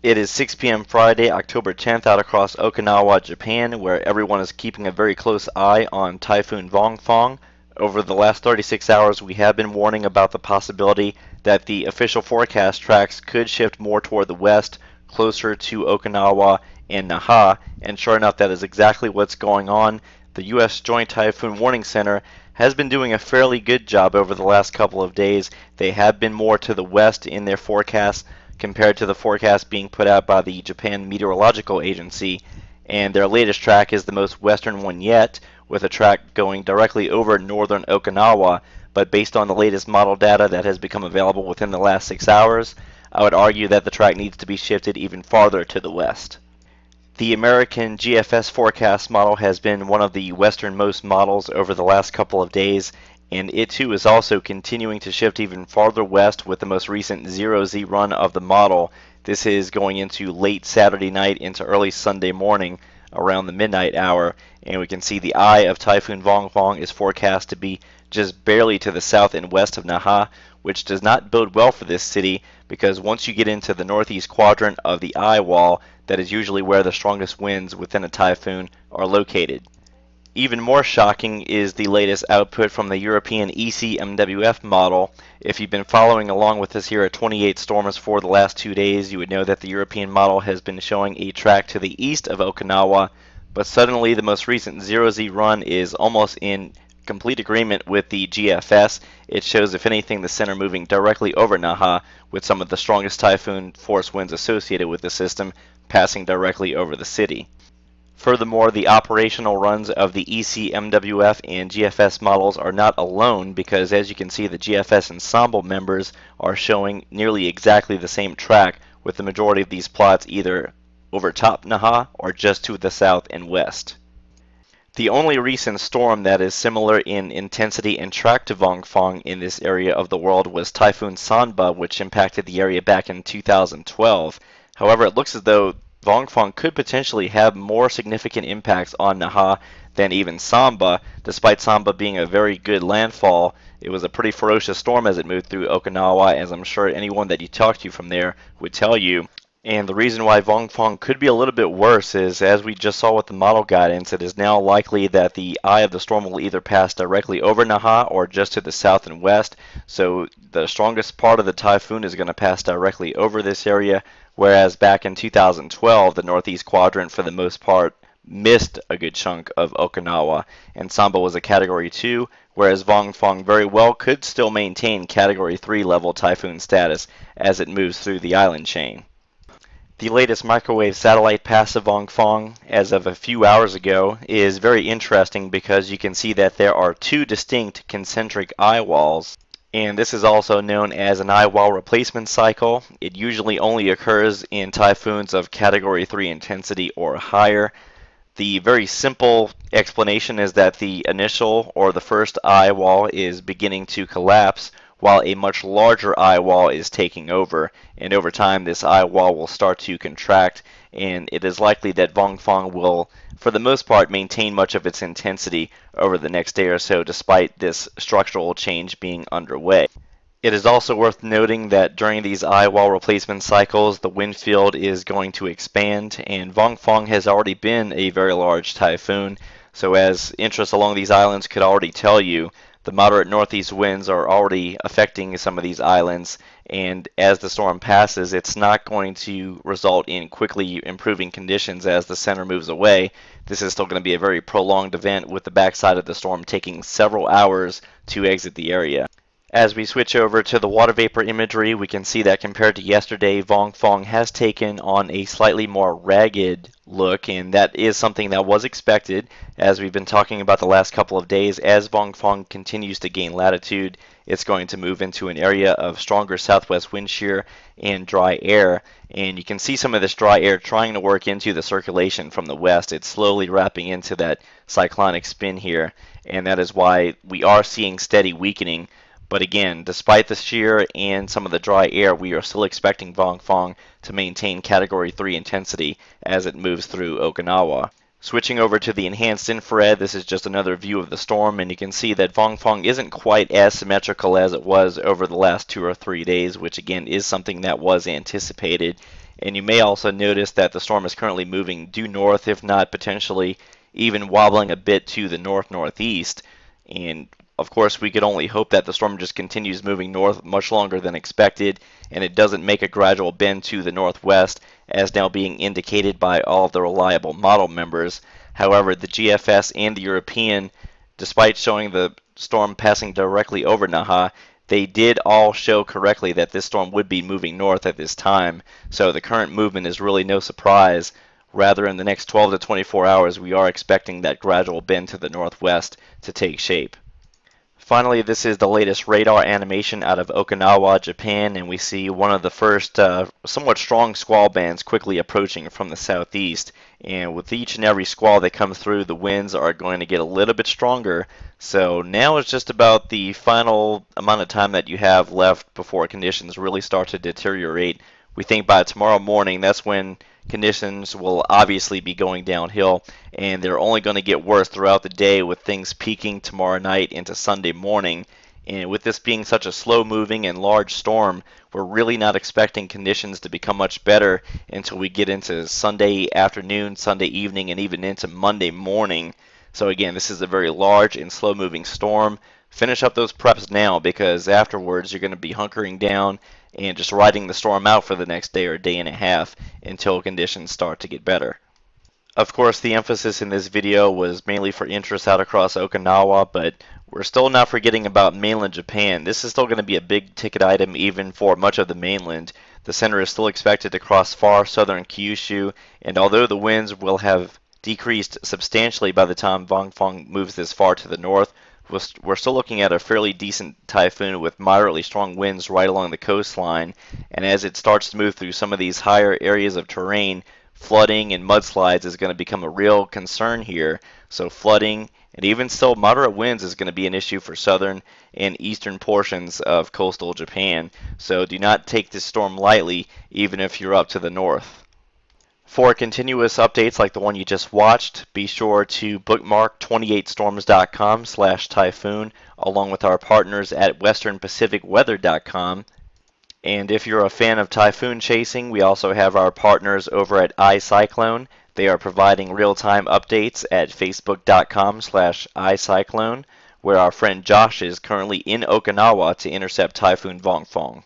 It is 6 p.m. Friday, October 10th, out across Okinawa, Japan, where everyone is keeping a very close eye on Typhoon Vongfong. Over the last 36 hours, we have been warning about the possibility that the official forecast tracks could shift more toward the west, closer to Okinawa and Naha, and sure enough, that is exactly what's going on. The U.S. Joint Typhoon Warning Center has been doing a fairly good job over the last couple of days. They have been more to the west in their forecasts compared to the forecast being put out by the Japan Meteorological Agency, and their latest track is the most western one yet, with a track going directly over northern Okinawa. But based on the latest model data that has become available within the last 6 hours, I would argue that the track needs to be shifted even farther to the west. The American GFS forecast model has been one of the westernmost models over the last couple of days, and it too is also continuing to shift even farther west with the most recent 0Z run of the model. This is going into late Saturday night into early Sunday morning around the midnight hour, and we can see the eye of Typhoon Vongfong is forecast to be just barely to the south and west of Naha, which does not bode well for this city because once you get into the northeast quadrant of the eye wall, that is usually where the strongest winds within a typhoon are located. Even more shocking is the latest output from the European ECMWF model. If you've been following along with us here at 28 Storms for the last 2 days, you would know that the European model has been showing a track to the east of Okinawa, but suddenly the most recent 0Z run is almost in complete agreement with the GFS. It shows, if anything, the center moving directly over Naha, with some of the strongest typhoon force winds associated with the system passing directly over the city. Furthermore, the operational runs of the ECMWF and GFS models are not alone because, as you can see, the GFS ensemble members are showing nearly exactly the same track, with the majority of these plots either over top Naha or just to the south and west. The only recent storm that is similar in intensity and track to Vongfong in this area of the world was Typhoon Sanba, which impacted the area back in 2012. However, it looks as though Vongfong could potentially have more significant impacts on Naha than even Samba. Despite Samba being a very good landfall, it was a pretty ferocious storm as it moved through Okinawa, as I'm sure anyone that you talk to from there would tell you. And the reason why Vongfong could be a little bit worse is, as we just saw with the model guidance, it is now likely that the eye of the storm will either pass directly over Naha or just to the south and west. So the strongest part of the typhoon is going to pass directly over this area, whereas back in 2012, the northeast quadrant for the most part missed a good chunk of Okinawa, and Samba was a Category 2, whereas Vongfong very well could still maintain Category 3 level typhoon status as it moves through the island chain. The latest microwave satellite pass of Vongfong, as of a few hours ago, is very interesting because you can see that there are two distinct concentric eye walls, and this is also known as an eye wall replacement cycle. It usually only occurs in typhoons of Category 3 intensity or higher. The very simple explanation is that the initial or the first eye wall is beginning to collapse while a much larger eye wall is taking over, and over time this eye wall will start to contract, and it is likely that Vongfong will, for the most part, maintain much of its intensity over the next day or so despite this structural change being underway. It is also worth noting that during these eye wall replacement cycles, the wind field is going to expand, and Vongfong has already been a very large typhoon, so as interests along these islands could already tell you, the moderate northeast winds are already affecting some of these islands, and as the storm passes, it's not going to result in quickly improving conditions as the center moves away. This is still going to be a very prolonged event, with the backside of the storm taking several hours to exit the area. As we switch over to the water vapor imagery, we can see that compared to yesterday, Vongfong has taken on a slightly more ragged look, and that is something that was expected, as we've been talking about the last couple of days. As Vongfong continues to gain latitude, it's going to move into an area of stronger southwest wind shear and dry air, and you can see some of this dry air trying to work into the circulation from the west. It's slowly wrapping into that cyclonic spin here, and that is why we are seeing steady weakening. But again, despite the shear and some of the dry air, we are still expecting Vongfong to maintain Category 3 intensity as it moves through Okinawa. Switching over to the enhanced infrared, this is just another view of the storm, and you can see that Vongfong isn't quite as symmetrical as it was over the last 2 or 3 days, which again is something that was anticipated. And you may also notice that the storm is currently moving due north, if not potentially even wobbling a bit to the north-northeast. And of course, we could only hope that the storm just continues moving north much longer than expected, and it doesn't make a gradual bend to the northwest, as now being indicated by all of the reliable model members. However, the GFS and the European, despite showing the storm passing directly over Naha, they did all show correctly that this storm would be moving north at this time, so the current movement is really no surprise. Rather, in the next 12 to 24 hours, we are expecting that gradual bend to the northwest to take shape. Finally, this is the latest radar animation out of Okinawa, Japan, and we see one of the first somewhat strong squall bands quickly approaching from the southeast. And with each and every squall that comes through, the winds are going to get a little bit stronger. So now it's just about the final amount of time that you have left before conditions really start to deteriorate. We think by tomorrow morning, that's when conditions will obviously be going downhill, and they're only going to get worse throughout the day, with things peaking tomorrow night into Sunday morning. And with this being such a slow-moving and large storm, we're really not expecting conditions to become much better until we get into Sunday afternoon, Sunday evening, and even into Monday morning. So again, this is a very large and slow-moving storm. Finish up those preps now, because afterwards you're going to be hunkering down and just riding the storm out for the next day or day and a half until conditions start to get better. Of course, the emphasis in this video was mainly for interests out across Okinawa, but we're still not forgetting about mainland Japan. This is still going to be a big ticket item even for much of the mainland. The center is still expected to cross far southern Kyushu, and although the winds will have decreased substantially by the time Vongfong moves this far to the north, we're still looking at a fairly decent typhoon with moderately strong winds right along the coastline, and as it starts to move through some of these higher areas of terrain, flooding and mudslides is going to become a real concern here. So flooding and even still moderate winds is going to be an issue for southern and eastern portions of coastal Japan. So do not take this storm lightly, even if you're up to the north. For continuous updates like the one you just watched, be sure to bookmark 28storms.com/typhoon along with our partners at westernpacificweather.com. And if you're a fan of typhoon chasing, we also have our partners over at iCyclone. They are providing real-time updates at facebook.com/iCyclone, where our friend Josh is currently in Okinawa to intercept Typhoon Vongfong.